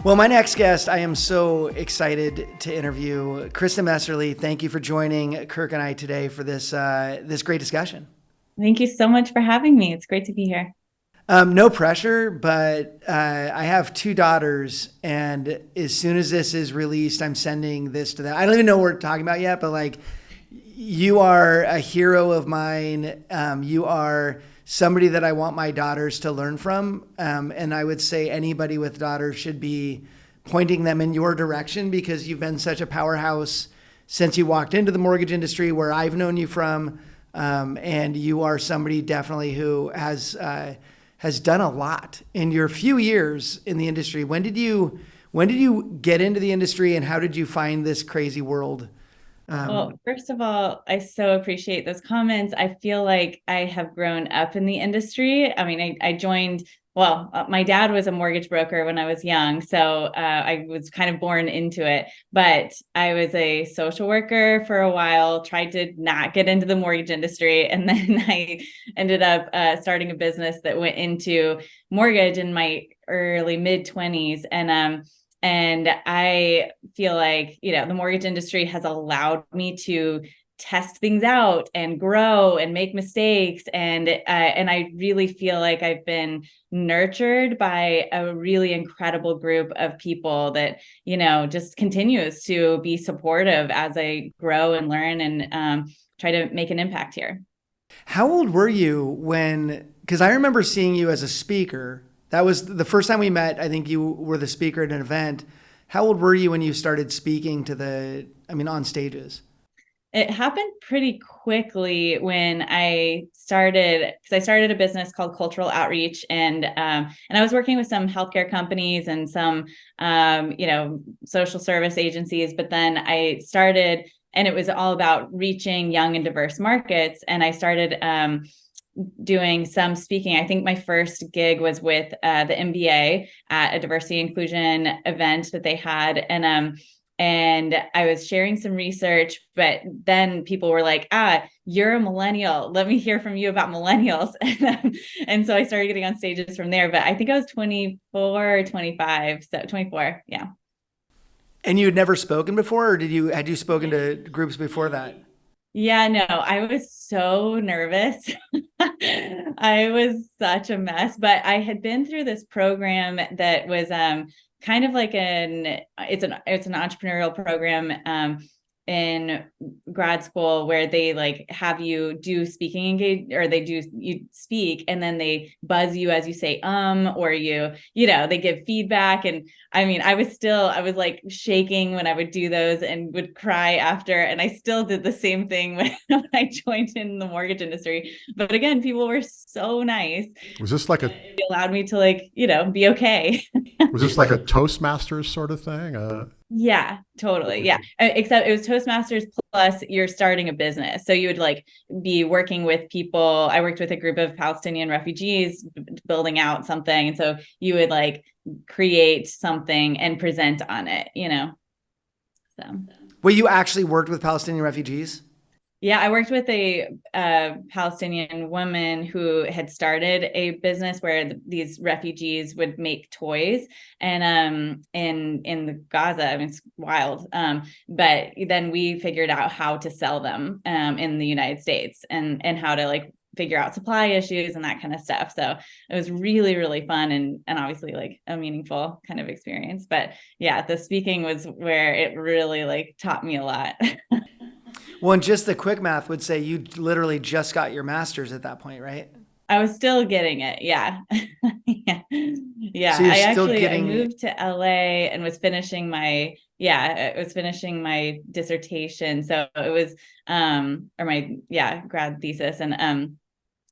Well, my next guest, I am so excited to interview Kristen Messerli. Thank you for joining Kirk and I today for this great discussion. Thank you so much for having me. It's great to be here. No pressure, but I have two daughters, and as soon as this is released, I'm sending this to them. I don't even know what we're talking about yet, but like, you are a hero of mine. You are somebody that I want my daughters to learn from. And I would say anybody with daughters should be pointing them in your direction, because you've been such a powerhouse since you walked into the mortgage industry, where I've known you from. And you are somebody definitely who has done a lot in your few years in the industry. When did you get into the industry, and how did you find this crazy world? Well, first of all, I so appreciate those comments. I feel like I have grown up in the industry. I mean, I joined, my dad was a mortgage broker when I was young, so I was kind of born into it. But I was a social worker for a while, tried to not get into the mortgage industry, and then I ended up starting a business that went into mortgage in my early mid-20s. And I feel like, the mortgage industry has allowed me to test things out and grow and make mistakes. And I really feel like I've been nurtured by a really incredible group of people that, just continues to be supportive as I grow and learn and try to make an impact here. How old were you because I remember seeing you as a speaker. That was the first time we met. I think you were the speaker at an event. How old were you when you started speaking on stages? It happened pretty quickly when I started, because I started a business called Cultural Outreach, and I was working with some healthcare companies and some, social service agencies. But then I started, and it was all about reaching young and diverse markets. And I started doing some speaking. I think my first gig was with the MBA at a diversity inclusion event that they had. And I was sharing some research, but then people were like, you're a millennial. Let me hear from you about millennials. And so I started getting on stages from there, but I think I was 24 or 25. So 24. Yeah. And you had never spoken before, or had you spoken to groups before that? Yeah, no, I was so nervous. I was such a mess, but I had been through this program that was kind of like it's an entrepreneurial program in grad school, where they like have you do speaking or you speak, and then they buzz you as you say or they give feedback. And I mean, I was like shaking when I would do those and would cry after, and I still did the same thing when I joined in the mortgage industry. But again, people were so nice. Was this like it allowed me to be okay. Was this like a Toastmasters sort of thing? Yeah, totally. Yeah. Except it was Toastmasters plus you're starting a business. So you would be working with people. I worked with a group of Palestinian refugees building out something. And so you would create something and present on it, So. Well, you actually worked with Palestinian refugees? Yeah, I worked with a Palestinian woman who had started a business where these refugees would make toys, and in the Gaza. I mean, it's wild. But then we figured out how to sell them in the United States, and how to figure out supply issues and that kind of stuff. So it was really, really fun and obviously a meaningful kind of experience. But yeah, the speaking was where it really taught me a lot. Well, and just the quick math would say you literally just got your master's at that point, right? I was still getting it. Yeah. Yeah. So I moved to LA and was finishing my dissertation. So it was, or my, grad thesis. And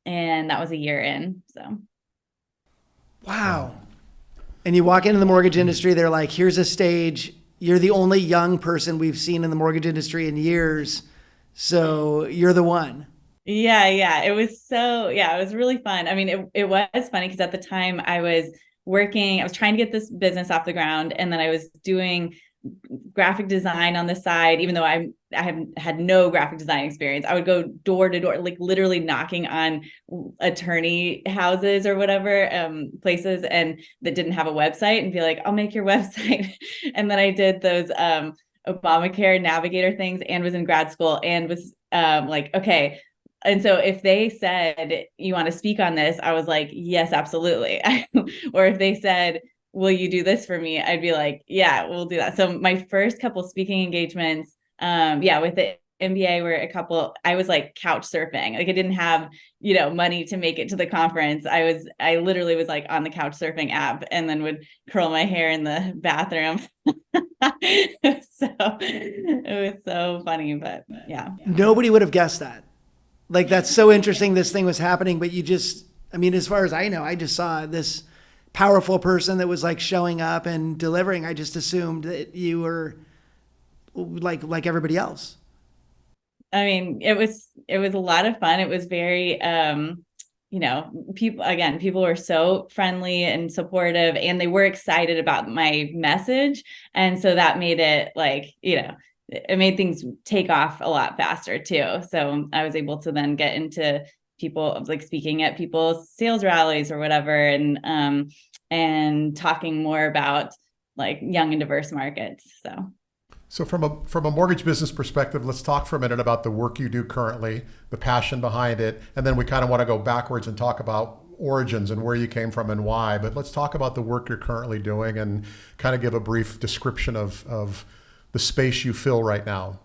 that was a year in. So. Wow. And you walk into the mortgage industry, they're like, here's a stage. You're the only young person we've seen in the mortgage industry in years. So you're the one. Yeah. It was really fun. I mean, it was funny because at the time I was trying to get this business off the ground, and then I was doing graphic design on the side, even though I have had no graphic design experience. I would go door to door, like literally knocking on attorney houses or whatever, places, and that didn't have a website, and be like, I'll make your website. And then I did those Obamacare navigator things, and was in grad school, and was like, okay. And so if they said, you want to speak on this, I was like, yes, absolutely. Or if they said, will you do this for me? I'd be like, yeah, we'll do that. So my first couple speaking engagements, with the MBA were I was like couch surfing. Like I didn't have, money to make it to the conference. I literally was like on the couch surfing app, and then would curl my hair in the bathroom. It was so funny, but yeah. Nobody would have guessed that. Like, that's so interesting. This thing was happening, but as far as I know, I just saw this powerful person that was like showing up and delivering. I just assumed that you were like everybody else. I mean, it was a lot of fun. It was very, people were so friendly and supportive, and they were excited about my message. And so that made it it made things take off a lot faster too. So I was able to then get into people, like speaking at people's sales rallies or whatever, and talking more about like young and diverse markets. So from a mortgage business perspective, let's talk for a minute about the work you do currently, the passion behind it, and then we kind of want to go backwards and talk about origins and where you came from and why. But let's talk about the work you're currently doing and kind of give a brief description of the space you fill right now.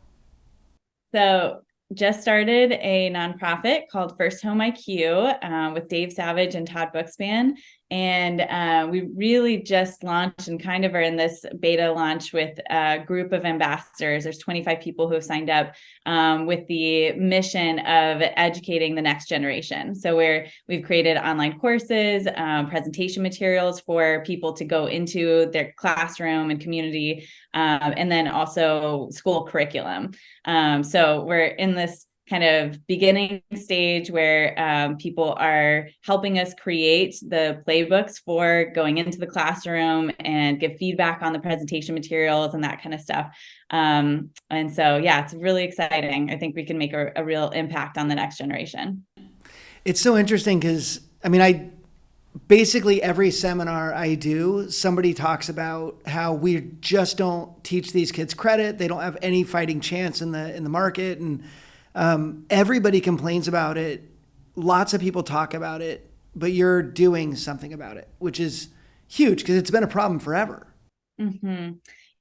So just started a nonprofit called FirstHome IQ with Dave Savage and Todd Bookspan. And we really just launched and kind of are in this beta launch with a group of ambassadors. There's 25 people who have signed up with the mission of educating the next generation. So we've created online courses, presentation materials for people to go into their classroom and community, and then also school curriculum. So we're in this kind of beginning stage where people are helping us create the playbooks for going into the classroom and give feedback on the presentation materials and that kind of stuff. And so, yeah, it's really exciting. I think we can make a real impact on the next generation. It's so interesting because, I basically every seminar I do, somebody talks about how we just don't teach these kids credit. They don't have any fighting chance in the market. And everybody complains about it. Lots of people talk about it, but you're doing something about it, which is huge because it's been a problem forever. Mm-hmm.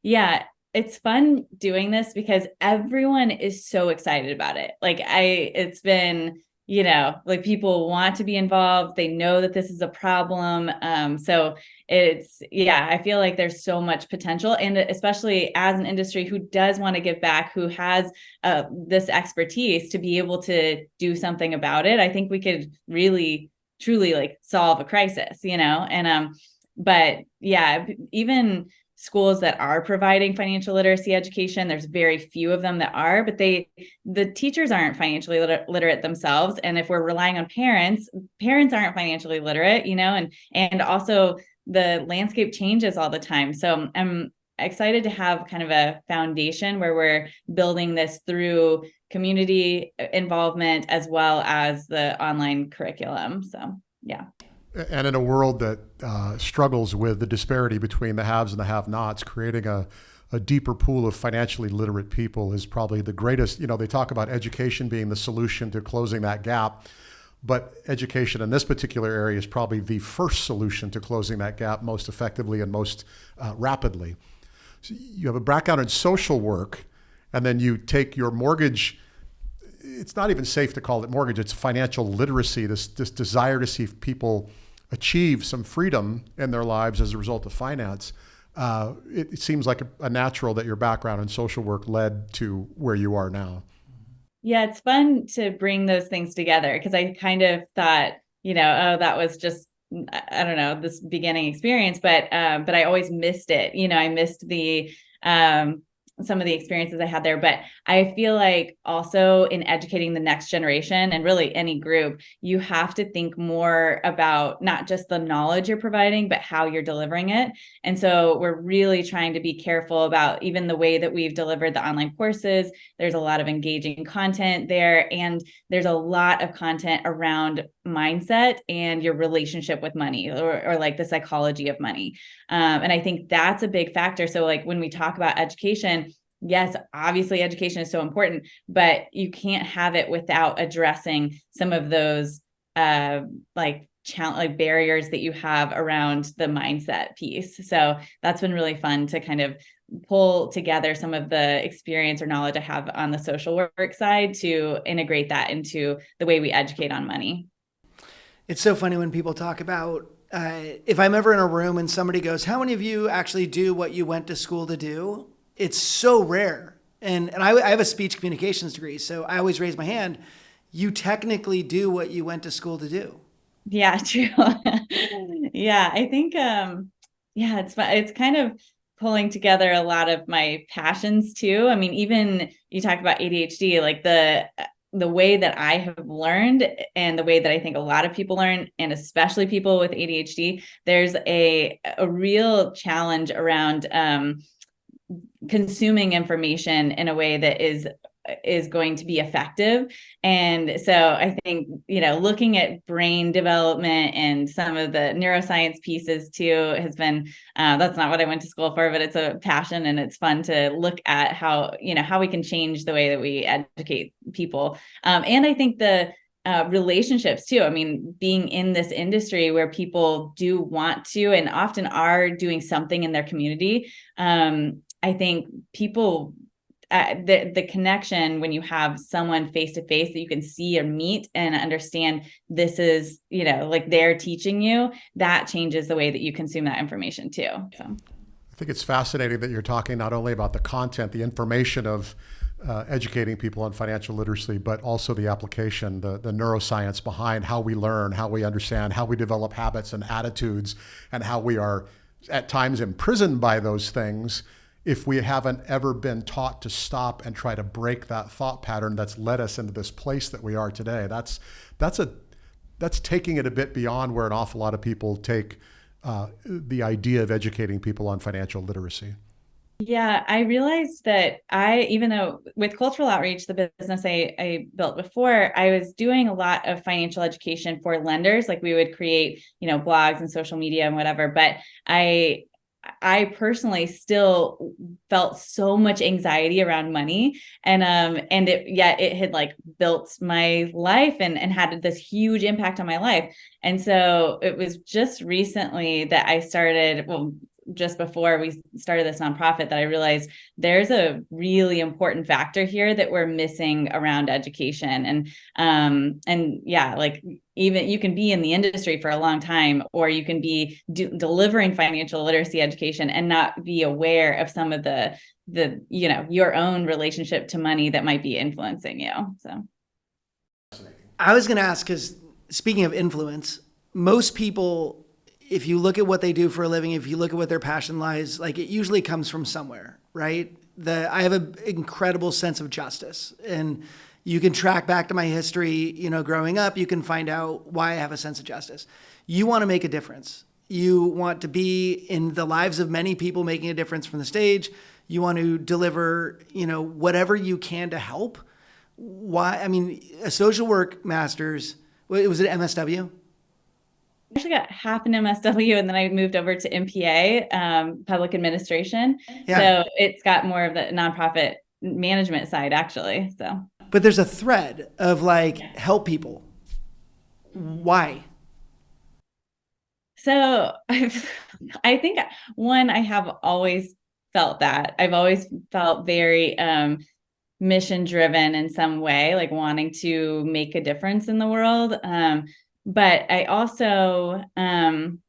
Yeah. It's fun doing this because everyone is so excited about it. It's been, people want to be involved. They know that this is a problem. So I feel like there's so much potential, and especially as an industry who does want to give back, who has this expertise to be able to do something about it. I think we could really, truly solve a crisis, but yeah, even schools that are providing financial literacy education, there's very few of them that are, but the teachers aren't financially literate themselves. And if we're relying on parents aren't financially literate, and also the landscape changes all the time. So I'm excited to have kind of a foundation where we're building this through community involvement as well as the online curriculum. So, yeah. And in a world that struggles with the disparity between the haves and the have-nots, creating a deeper pool of financially literate people is probably the greatest. They talk about education being the solution to closing that gap, but education in this particular area is probably the first solution to closing that gap most effectively and most rapidly. So you have a background in social work, and then you take your mortgage. It's not even safe to call it mortgage. It's financial literacy, this desire to see people achieve some freedom in their lives as a result of finance. It seems like a natural that your background in social work led to where you are now. Yeah, it's fun to bring those things together because I kind of thought, that was just, I don't know, this beginning experience, but I always missed it. I missed the some of the experiences I had there. But I feel like also in educating the next generation and really any group, you have to think more about not just the knowledge you're providing, but how you're delivering it. And so we're really trying to be careful about even the way that we've delivered the online courses. There's a lot of engaging content there, and there's a lot of content around mindset and your relationship with money, or like the psychology of money. And I think that's a big factor. So like when we talk about education, yes, obviously education is so important, but you can't have it without addressing some of those like barriers that you have around the mindset piece. So that's been really fun to kind of pull together some of the experience or knowledge I have on the social work side to integrate that into the way we educate on money. It's so funny when people talk about, if I'm ever in a room and somebody goes, how many of you actually do what you went to school to do? It's so rare. And I have a speech communications degree, so I always raise my hand. You technically do what you went to school to do. Yeah, true. Yeah, I think, it's kind of pulling together a lot of my passions too. I mean, even you talk about ADHD, like the way that I have learned and the way that I think a lot of people learn, and especially people with ADHD, there's a real challenge around consuming information in a way that is going to be effective. And so I think, looking at brain development and some of the neuroscience pieces too has been, that's not what I went to school for, but it's a passion, and it's fun to look at how we can change the way that we educate people. And I think the relationships too. I mean, being in this industry where people do want to, and often are doing something in their community. I think people, the connection when you have someone face to face that you can see or meet and understand this is, like they're teaching you, that changes the way that you consume that information too. So I think it's fascinating that you're talking not only about the content, the information of educating people on financial literacy, but also the application, the neuroscience behind how we learn, how we understand, how we develop habits and attitudes, and how we are at times imprisoned by those things if we haven't ever been taught to stop and try to break that thought pattern that's led us into this place that we are today. That's taking it a bit beyond where an awful lot of people take the idea of educating people on financial literacy. Yeah, I realized that even though with cultural outreach, the business I built before, I was doing a lot of financial education for lenders. Like we would create, blogs and social media and whatever, but I personally still felt so much anxiety around money, and it had like built my life and had this huge impact on my life. And so it was just recently that I started, just before we started this nonprofit, that I realized there's a really important factor here that we're missing around education. And yeah, like even you can be in the industry for a long time, or you can be delivering financial literacy education and not be aware of some of the your own relationship to money that might be influencing you. So I was going to ask, because speaking of influence, most people, if you look at what they do for a living, if you look at what their passion lies, like it usually comes from somewhere, right? I have an incredible sense of justice, and you can track back to my history, growing up, you can find out why I have a sense of justice. You want to make a difference. You want to be in the lives of many people, making a difference from the stage. You want to deliver, whatever you can to help. Why? I mean, a social work master's, was it MSW? I actually got half an MSW, and then I moved over to MPA, public administration. Yeah. So it's got more of the nonprofit management side, actually. So, but there's a thread of like help people. Why? So I think I have always felt that. I've always felt very mission driven in some way, like wanting to make a difference in the world. But I also, and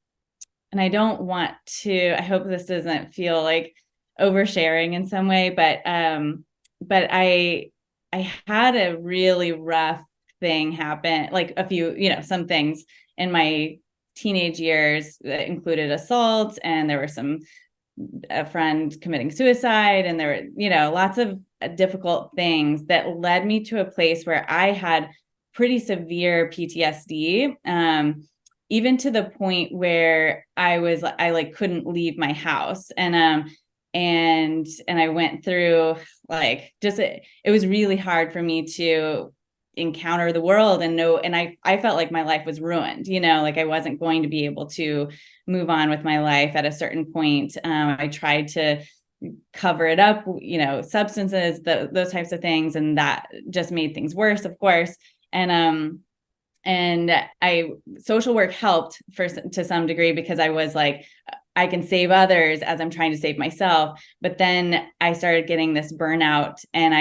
I don't want to, I hope this doesn't feel like oversharing in some way, but I had a really rough thing happen, like a few, some things in my teenage years that included assault, and there were some a friend committing suicide, and there were, you know, lots of difficult things that led me to a place where I had pretty severe PTSD, even to the point where I like couldn't leave my house. And I went through like it was really hard for me to encounter the world and know, and I felt like my life was ruined, you know, like I wasn't going to be able to move on with my life at a certain point. I tried to cover it up, you know, substances, those types of things, and that just made things worse, of course. And social work helped to some degree, because I was like, I can save others as I'm trying to save myself. But then I started getting this burnout, and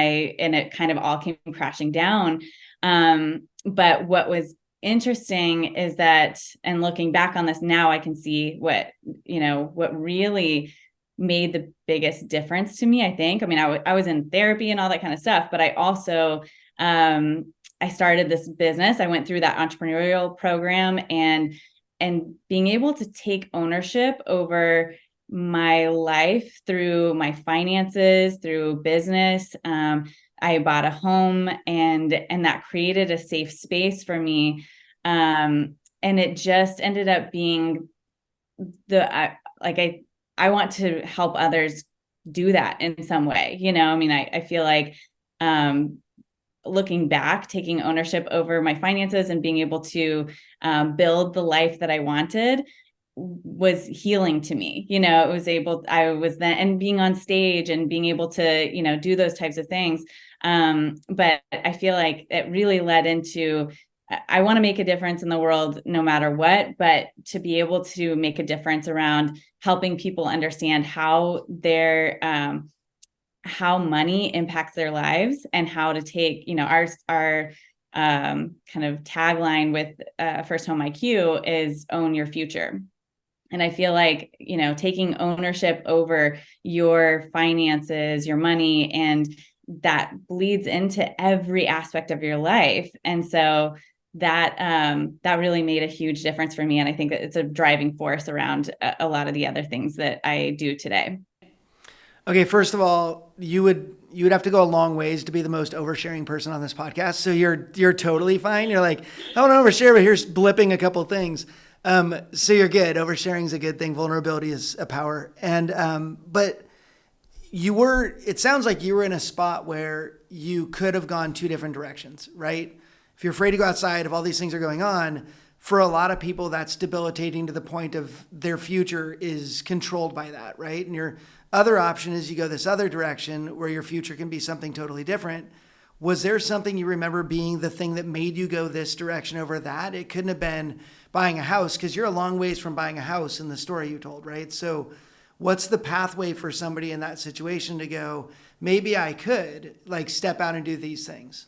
it kind of all came crashing down. But what was interesting is that, and looking back on this now, I can see what really made the biggest difference to me, I think. I mean, I was in therapy and all that kind of stuff, but I also, I started this business. I went through that entrepreneurial program, and being able to take ownership over my life through my finances, through business. I bought a home, and that created a safe space for me. And it just ended up being I want to help others do that in some way. You know, I mean, I feel like, looking back, taking ownership over my finances and being able to build the life that I wanted was healing to me. You know, I was then, and being on stage and being able to, you know, do those types of things. But I feel like it really led into, I want to make a difference in the world no matter what, but to be able to make a difference around helping people understand how how money impacts their lives, and how to take, you know, our kind of tagline with FirstHome IQ is own your future. And I feel like, you know, taking ownership over your finances, your money, and that bleeds into every aspect of your life. And so that really made a huge difference for me. And I think that it's a driving force around a lot of the other things that I do today. Okay, first of all, you would have to go a long ways to be the most oversharing person on this podcast. So you're totally fine. You're like, I want to overshare, but here's blipping a couple things. So you're good. Oversharing is a good thing. Vulnerability is a power. And but it sounds like you were in a spot where you could have gone two different directions, right? If you're afraid to go outside, if all these things are going on, for a lot of people, that's debilitating to the point of their future is controlled by that, right? And your other option is you go this other direction where your future can be something totally different. Was there something you remember being the thing that made you go this direction over that? It couldn't have been buying a house, because you're a long ways from buying a house in the story you told, right? So what's the pathway for somebody in that situation to go, maybe I could like step out and do these things?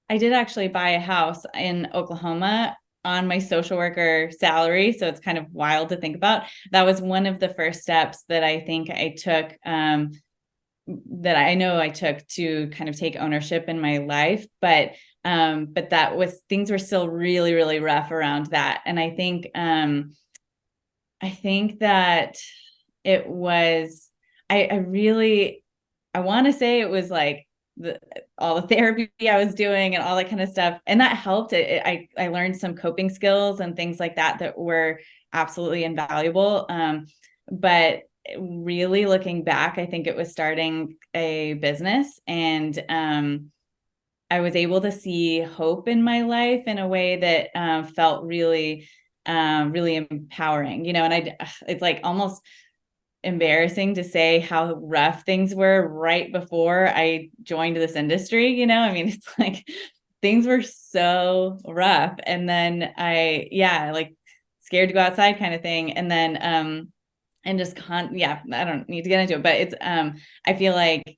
I did actually buy a house in Oklahoma on my social worker salary. So it's kind of wild to think about. That was one of the first steps that I think I took, that I know I took to kind of take ownership in my life. But things were still really, really rough around that. And I think that it was, I want to say it was like all the therapy I was doing and all that kind of stuff. And that helped. I learned some coping skills and things like that were absolutely invaluable. But really looking back, I think it was starting a business, and I was able to see hope in my life in a way that felt really, really empowering, you know, and it's like almost embarrassing to say how rough things were right before I joined this industry. You know, I mean, it's like things were so rough, and then like scared to go outside kind of thing. And then, and just I don't need to get into it, but it's, I feel like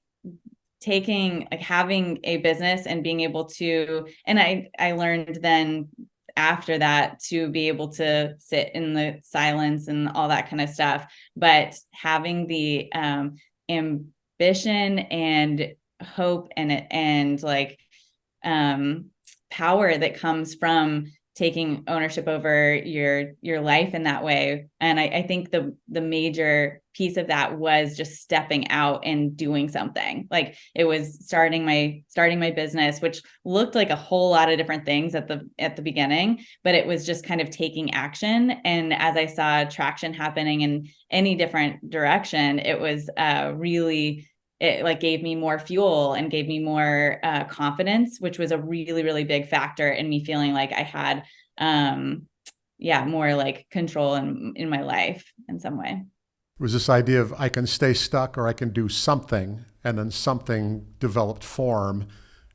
having a business and being able to, and I learned then after that to be able to sit in the silence and all that kind of stuff, but having the ambition and hope and power that comes from taking ownership over your life in that way. And I think the major piece of that was just stepping out and doing something. Like it was starting my business, which looked like a whole lot of different things at the beginning, but it was just kind of taking action. And as I saw traction happening in any different direction, it was it like gave me more fuel and gave me more confidence, which was a really, really big factor in me feeling like I had, more like control in my life in some way. It was this idea of I can stay stuck or I can do something, and then something developed form,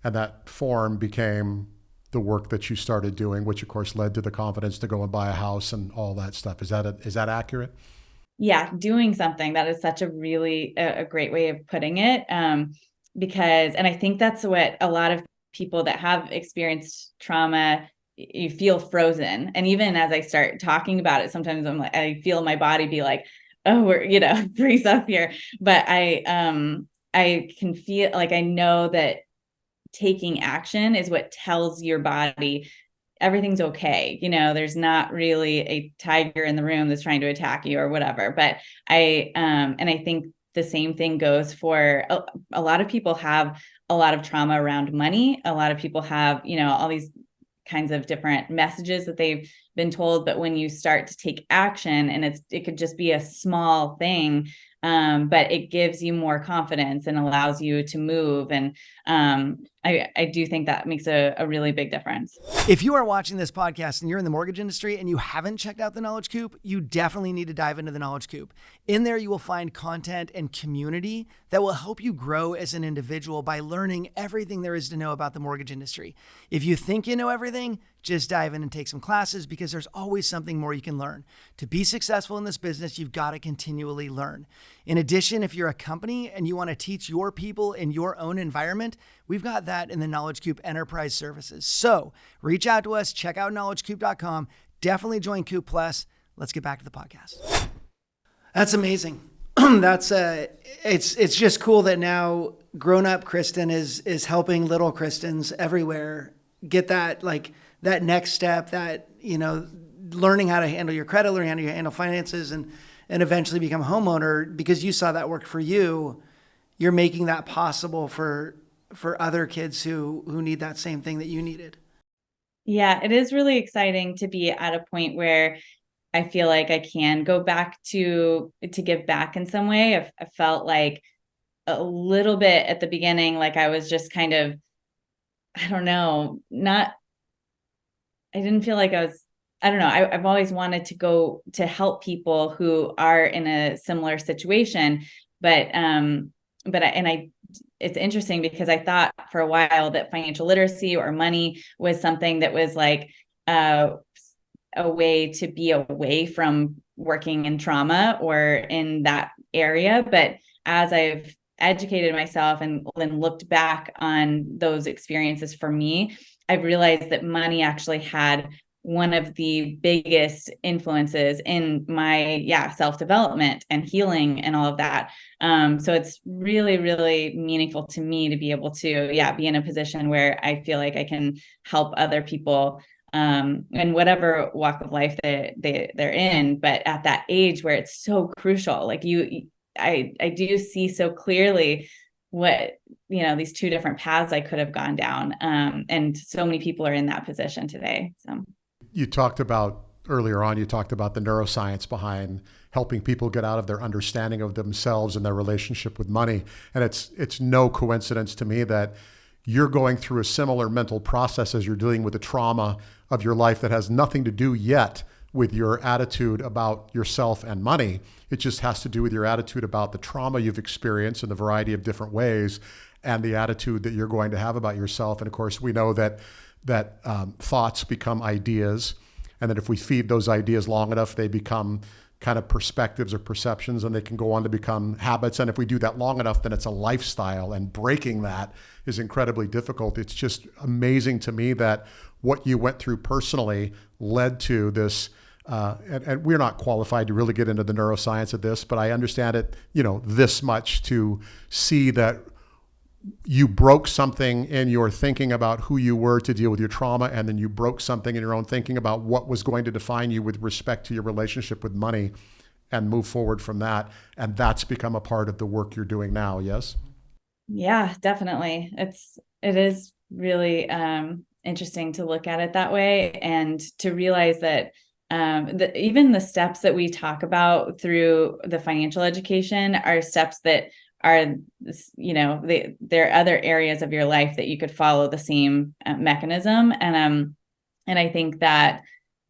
and that form became the work that you started doing, which of course led to the confidence to go and buy a house and all that stuff. Is that accurate? Yeah, doing something. That is such a really a great way of putting it. Because, and I think that's what a lot of people that have experienced trauma, you feel frozen. And even as I start talking about it, sometimes I feel my body be like, oh, we're, freeze up here. But I can feel like, I know that taking action is what tells your body everything's okay. There's not really a tiger in the room that's trying to attack you or whatever. But and I think the same thing goes for a lot of people have a lot of trauma around money. A lot of people have, all these kinds of different messages that they've been told. But when you start to take action, and it could just be a small thing, but it gives you more confidence and allows you to move. And I do think that makes a really big difference. If you are watching this podcast and you're in the mortgage industry and you haven't checked out the Knowledge Coop, you definitely need to dive into the Knowledge Coop. In there, you will find content and community that will help you grow as an individual by learning everything there is to know about the mortgage industry. If you think you know everything, just dive in and take some classes, because there's always something more you can learn. To be successful in this business, you've got to continually learn. In addition, if you're a company and you want to teach your people in your own environment, we've got that in the Knowledge Coop Enterprise Services. So reach out to us, check out knowledgecoop.com. Definitely join Coop Plus. Let's get back to the podcast. That's amazing. It's just cool that now grown-up Kristen is helping little Kristens everywhere get that next step, that, learning how to handle your credit, learning how to handle finances, and eventually become a homeowner. Because you saw that work for you, you're making that possible for other kids who need that same thing that you needed. Yeah, it is really exciting to be at a point where I feel like I can go back to give back in some way. I felt like a little bit at the beginning, like I was just kind of, I don't know, I didn't feel like I don't know. I've always wanted to go to help people who are in a similar situation, it's interesting because I thought for a while that financial literacy or money was something that was like a way to be away from working in trauma or in that area. But as I've educated myself and looked back on those experiences for me, I've realized that money actually had one of the biggest influences in my self-development and healing and all of that. So it's really, really meaningful to me to be able to be in a position where I feel like I can help other people in whatever walk of life they're in. But at that age where it's so crucial, like I do see so clearly what, these two different paths I could have gone down. And so many people are in that position today. So you talked about earlier on, the neuroscience behind helping people get out of their understanding of themselves and their relationship with money. And it's no coincidence to me that you're going through a similar mental process as you're dealing with the trauma of your life that has nothing to do yet with your attitude about yourself and money. It just has to do with your attitude about the trauma you've experienced in a variety of different ways, and the attitude that you're going to have about yourself. And of course, we know that thoughts become ideas, and that if we feed those ideas long enough, they become kind of perspectives or perceptions, and they can go on to become habits. And if we do that long enough, then it's a lifestyle, and breaking that is incredibly difficult. It's just amazing to me that what you went through personally led to this, and we're not qualified to really get into the neuroscience of this, but I understand it, this much to see that you broke something in your thinking about who you were to deal with your trauma, and then you broke something in your own thinking about what was going to define you with respect to your relationship with money, and move forward from that. And that's become a part of the work you're doing now, yes? Yeah, definitely. It is really interesting to look at it that way, and to realize that even the steps that we talk about through the financial education are steps that are, there are other areas of your life that you could follow the same mechanism. And I think that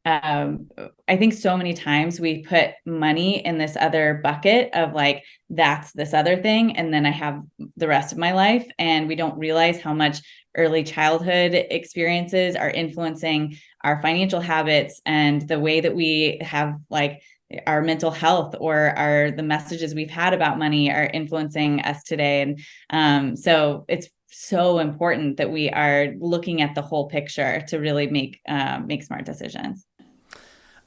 I think so many times we put money in this other bucket of like, that's this other thing, and then I have the rest of my life. And we don't realize how much early childhood experiences are influencing our financial habits and the way that we have like our mental health, or the messages we've had about money are influencing us today. And so it's so important that we are looking at the whole picture to really make smart decisions.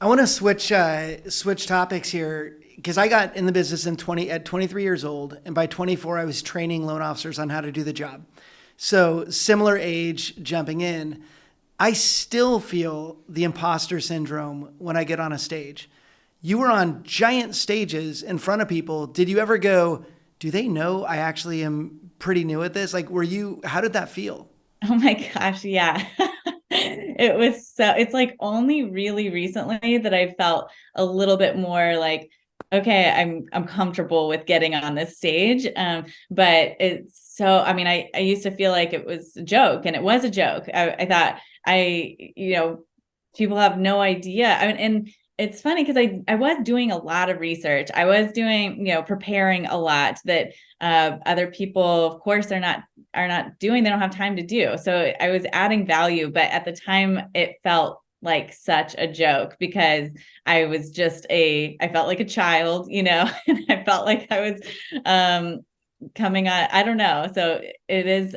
I want to switch topics here, because I got in the business at 23 years old, and by 24 I was training loan officers on how to do the job. So similar age jumping in, I still feel the imposter syndrome when I get on a stage. You were on giant stages in front of people. Did you ever go, do they know I actually am pretty new at this? Like, how did that feel? Oh my gosh, yeah. It's like only really recently that I felt a little bit more like, okay, I'm comfortable with getting on this stage. But I used to feel like it was a joke, and it was a joke. I thought people have no idea. And it's funny because I was doing a lot of research. I was doing, preparing a lot that other people, of course, are not doing. They don't have time to do. So I was adding value, but at the time it felt like such a joke, because I was I felt like a child, and I felt like I was coming on. I don't know. So it is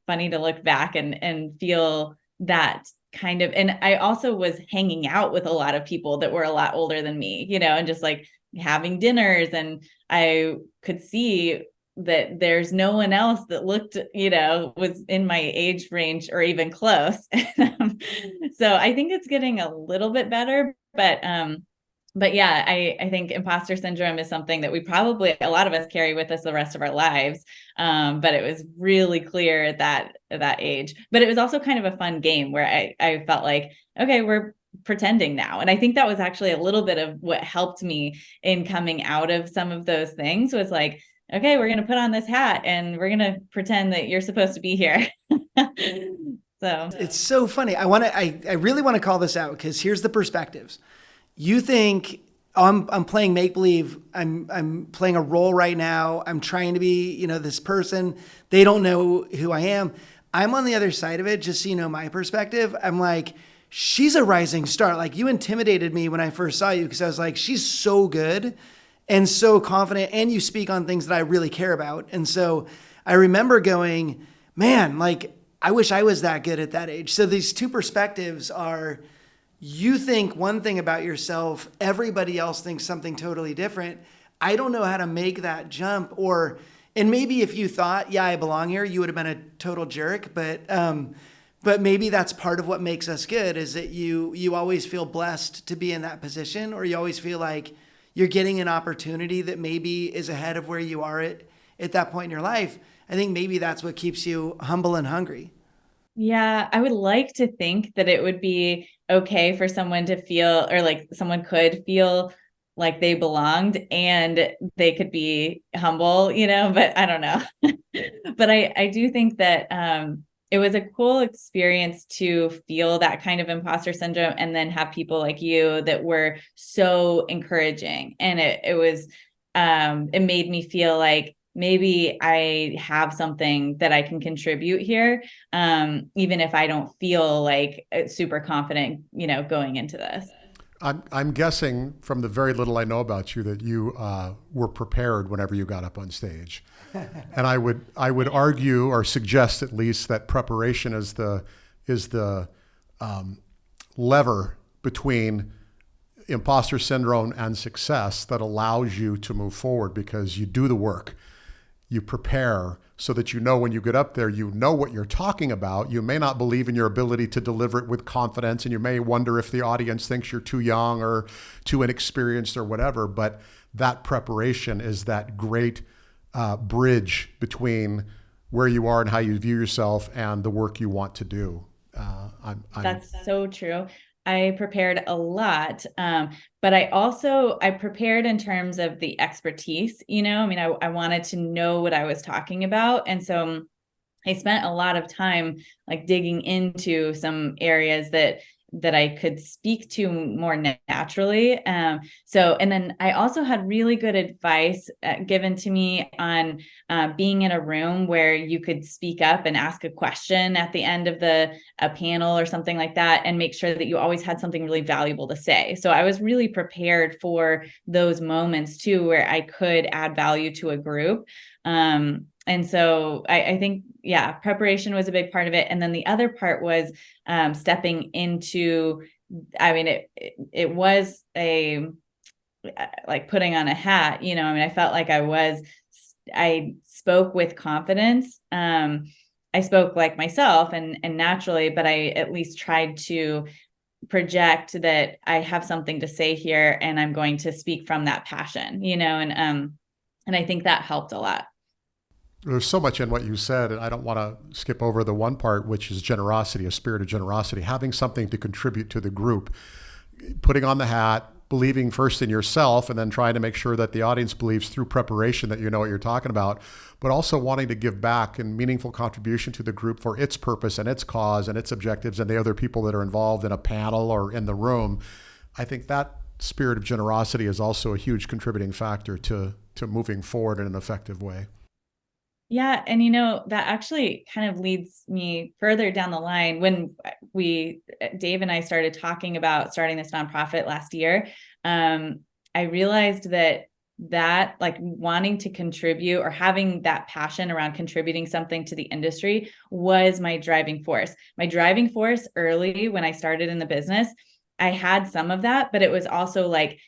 funny to look back and feel that kind of. And I also was hanging out with a lot of people that were a lot older than me, and just like having dinners, and I could see that there's no one else that looked, was in my age range or even close. So I think it's getting a little bit better, but yeah, I think imposter syndrome is something that a lot of us carry with us the rest of our lives. But it was really clear at that age. But it was also kind of a fun game where I felt like, okay, we're pretending now. And I think that was actually a little bit of what helped me in coming out of some of those things, was like, okay, we're going to put on this hat and we're going to pretend that you're supposed to be here. So it's so funny. I really want to call this out, because here's the perspectives. You think, oh, I'm playing make believe. I'm playing a role right now. I'm trying to be, this person. They don't know who I am. I'm on the other side of it. Just so you know my perspective. I'm like, she's a rising star. Like, you intimidated me when I first saw you, because I was like, she's so good and so confident, and you speak on things that I really care about. And so I remember going, man, like, I wish I was that good at that age. So these two perspectives are, you think one thing about yourself, everybody else thinks something totally different. I don't know how to make that jump. And maybe if you thought, yeah, I belong here, you would have been a total jerk. But maybe that's part of what makes us good, is that you always feel blessed to be in that position, or you always feel like you're getting an opportunity that maybe is ahead of where you are at that point in your life. I think maybe that's what keeps you humble and hungry. Yeah, I would like to think that it would be okay for someone to feel, or like someone could feel like they belonged and they could be humble, but I don't know. But I do think that it was a cool experience to feel that kind of imposter syndrome, and then have people like you that were so encouraging. And it made me feel like maybe I have something that I can contribute here, even if I don't feel like super confident, going into this. I'm guessing from the very little I know about you that you were prepared whenever you got up on stage. And I would argue, or suggest at least, that preparation is the lever between imposter syndrome and success that allows you to move forward, because you do the work, you prepare so that you know when you get up there, you know what you're talking about. You may not believe in your ability to deliver it with confidence, and you may wonder if the audience thinks you're too young or too inexperienced or whatever, but that preparation is that great bridge between where you are and how you view yourself and the work you want to do. That's so true. I prepared a lot, but I prepared in terms of the expertise, I mean, I wanted to know what I was talking about. And so I spent a lot of time like digging into some areas that I could speak to more naturally. And then I also had really good advice given to me on being in a room where you could speak up and ask a question at the end of a panel or something like that, and make sure that you always had something really valuable to say. So I was really prepared for those moments too, where I could add value to a group. And so I think, yeah, preparation was a big part of it. And then the other part was stepping into, I mean, it was like putting on a hat, I mean, I felt like I spoke with confidence. I spoke like myself and naturally, but I at least tried to project that I have something to say here and I'm going to speak from that passion, and I think that helped a lot. There's so much in what you said, and I don't want to skip over the one part, which is generosity, a spirit of generosity, having something to contribute to the group, putting on the hat, believing first in yourself, and then trying to make sure that the audience believes through preparation that you know what you're talking about, but also wanting to give back and meaningful contribution to the group for its purpose and its cause and its objectives and the other people that are involved in a panel or in the room. I think that spirit of generosity is also a huge contributing factor to moving forward in an effective way. Yeah. And, that actually kind of leads me further down the line. When Dave and I started talking about starting this nonprofit last year, I realized that like wanting to contribute or having that passion around contributing something to the industry was my driving force. My driving force early when I started in the business, I had some of that, but it was also like,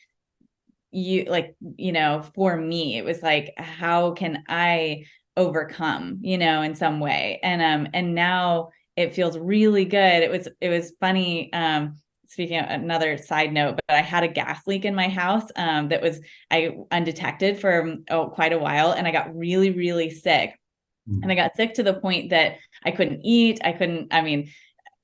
for me, it was like, how can I overcome, in some way. And now it feels really good. It was funny. Speaking of another side note, but I had a gas leak in my house that was undetected for quite a while. And I got really, really sick. And I got sick to the point that I couldn't eat.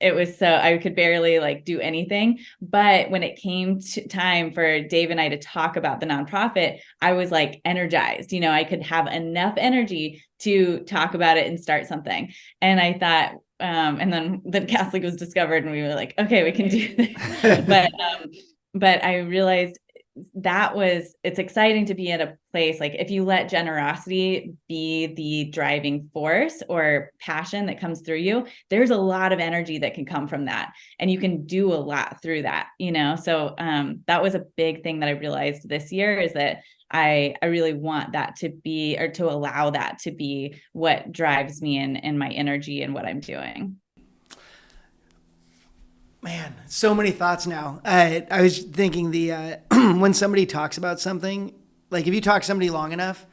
It was so I could barely like do anything. But when it came to time for Dave and I to talk about the nonprofit, I was like energized. I could have enough energy to talk about it and start something. And I thought, and then the gas leak was discovered, and we were like, okay, we can do this. But I realized it's exciting to be at a place like if you let generosity be the driving force or passion that comes through you, there's a lot of energy that can come from that, and you can do a lot through that, so that was a big thing that I realized this year, is that I really want that to be, or to allow that to be what drives me and my energy and what I'm doing. Man, so many thoughts now. I was thinking when somebody talks about something, like if you talk to somebody long enough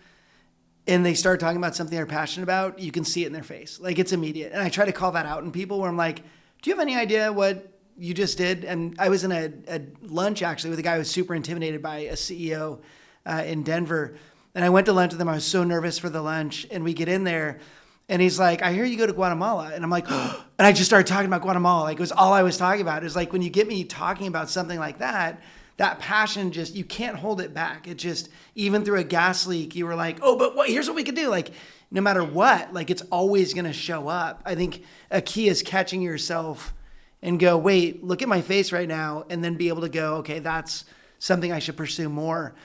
and they start talking about something they're passionate about, you can see it in their face. Like it's immediate. And I try to call that out in people where I'm like, do you have any idea what you just did? And I was in a lunch actually with a guy who was super intimidated by a CEO in Denver. And I went to lunch with him. I was so nervous for the lunch. And we get in there and he's like, I hear you go to Guatemala. And I'm like, oh. And I just started talking about Guatemala. Like it was all I was talking about. It was like when you get me talking about something like that, that passion just, you can't hold it back. It just, even through a gas leak, you were like, oh, but here's what we could do. Like no matter what, like it's always going to show up. I think a key is catching yourself and go, wait, look at my face right now. And then be able to go, okay, that's something I should pursue more.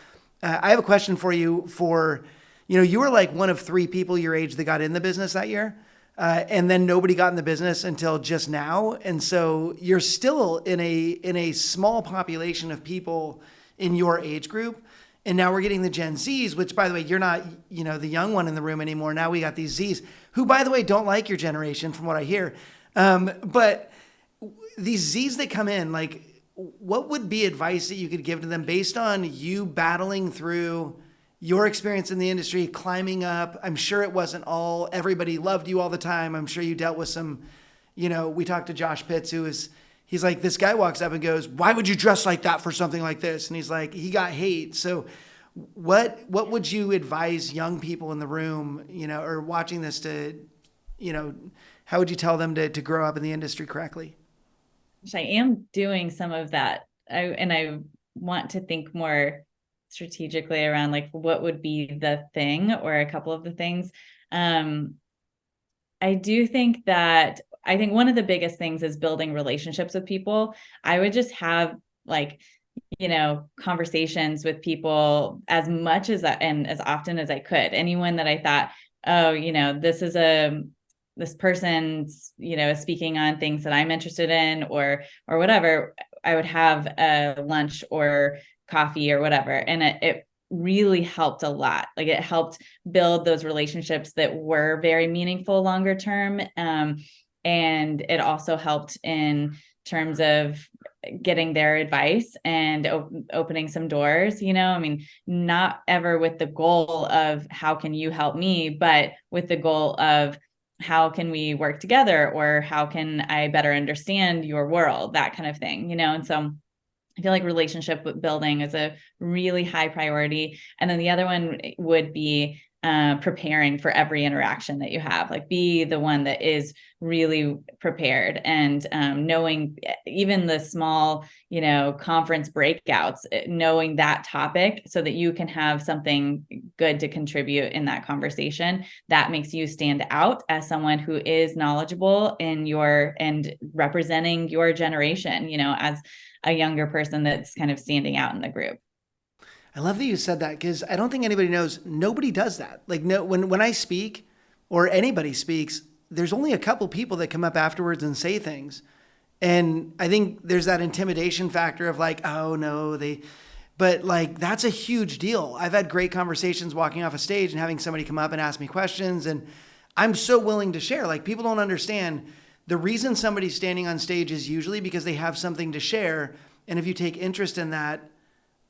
I have a question for you you were like one of 3 people your age that got in the business that year. And then nobody got in the business until just now. And so you're still in a small population of people in your age group. And now we're getting the Gen Zs, which by the way, you're not, the young one in the room anymore. Now we got these Zs who, by the way, don't like your generation from what I hear. But these Zs that come in, like what would be advice that you could give to them based on you battling through your experience in the industry, climbing up. I'm sure it wasn't all, everybody loved you all the time. I'm sure you dealt with some, we talked to Josh Pitts, he's like, this guy walks up and goes, why would you dress like that for something like this? And he's like, he got hate. So what would you advise young people in the room, or watching this to, how would you tell them to grow up in the industry correctly? I am doing some of that. I want to think more strategically around like what would be the thing or a couple of the things. I do think that one of the biggest things is building relationships with people. I would just have conversations with people as much as and as often as I could. Anyone that I thought, this person's, speaking on things that I'm interested in or whatever, I would have a lunch or coffee or whatever. And it really helped a lot. Like it helped build those relationships that were very meaningful longer term. And it also helped in terms of getting their advice and opening some doors, not ever with the goal of how can you help me, but with the goal of how can we work together, or how can I better understand your world, that kind of thing, And so I feel like relationship building is a really high priority. And then the other one would be preparing for every interaction that you have, like be the one that is really prepared and knowing even the small, conference breakouts, knowing that topic so that you can have something good to contribute in that conversation that makes you stand out as someone who is knowledgeable and representing your generation, as a younger person that's kind of standing out in the group. I love that you said that, because I don't think anybody knows. Nobody does that. Like, no, when I speak or anybody speaks, there's only a couple people that come up afterwards and say things. And I think there's that intimidation factor of like, oh no, but like, that's a huge deal. I've had great conversations walking off a stage and having somebody come up and ask me questions. And I'm so willing to share. Like, people don't understand the reason somebody's standing on stage is usually because they have something to share. And if you take interest in that,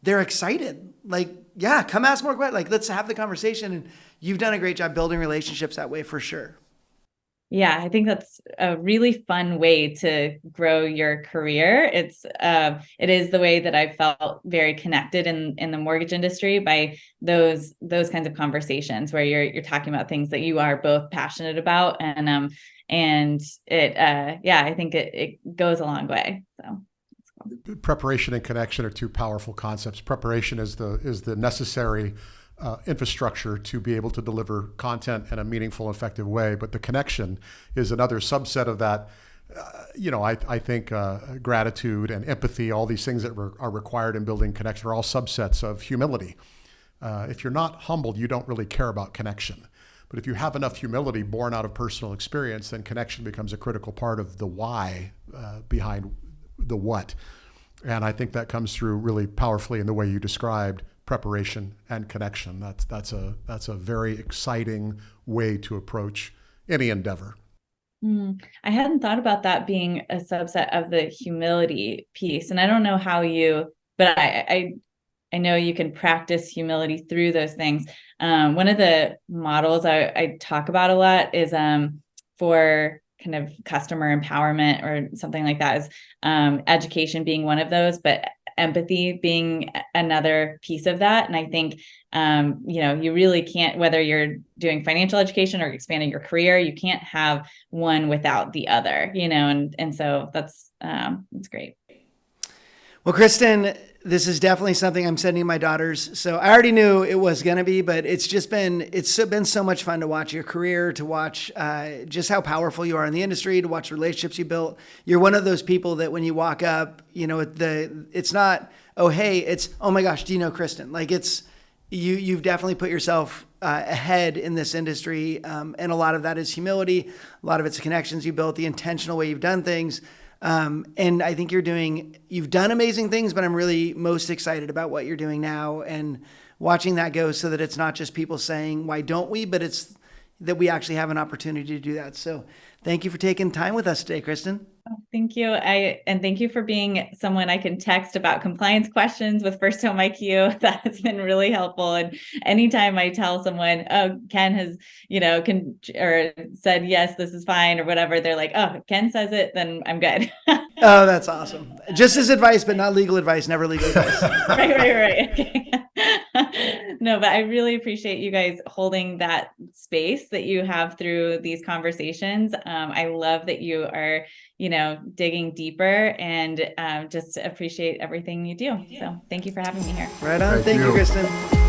they're excited. Like, yeah, come ask more questions. Like, let's have the conversation. And you've done a great job building relationships that way for sure. Yeah, I think that's a really fun way to grow your career. It is the way that I felt very connected in the mortgage industry, by those kinds of conversations where you're talking about things that you are both passionate about, and I think it goes a long way. So. Preparation and connection are two powerful concepts. Preparation is the necessary infrastructure to be able to deliver content in a meaningful, effective way. But the connection is another subset of that. I think gratitude and empathy, all these things that are required in building connection, are all subsets of humility. If you're not humbled, you don't really care about connection. But if you have enough humility born out of personal experience, then connection becomes a critical part of the why behind the what. And I think that comes through really powerfully in the way you described preparation and connection. That's a very exciting way to approach any endeavor. I hadn't thought about that being a subset of the humility piece. And I don't know how but I know you can practice humility through those things. One of the models I talk about a lot is for kind of customer empowerment or something like that, is education being one of those, but empathy being another piece of that. And I think, you really can't, whether you're doing financial education or expanding your career, you can't have one without the other, and so that's great. Well, Kristen, this is definitely something I'm sending my daughters. So I already knew it was going to be, but it's been so much fun to watch your career, to watch just how powerful you are in the industry, to watch relationships you built. You're one of those people that when you walk up, it's not, oh, hey, it's, oh my gosh, do you know Kristen? Like, it's, you've definitely put yourself ahead in this industry. And a lot of that is humility. A lot of it's the connections you built, the intentional way you've done things. And I think you've done amazing things, but I'm really most excited about what you're doing now and watching that go, so that it's not just people saying, why don't we? But it's that we actually have an opportunity to do that. So thank you for taking time with us today, Kristen. Oh, thank you. And thank you for being someone I can text about compliance questions with FirstHome IQ. That has been really helpful. And anytime I tell someone, oh, Ken has, or said, yes, this is fine or whatever, they're like, oh, Ken says it, then I'm good. Oh, that's awesome. Just as advice, but not legal advice, never legal advice. Right. Okay. No, but I really appreciate you guys holding that space that you have through these conversations. I love that you are, digging deeper, and just appreciate everything you do. So thank you for having me here. Right on. Thank you, Kristen.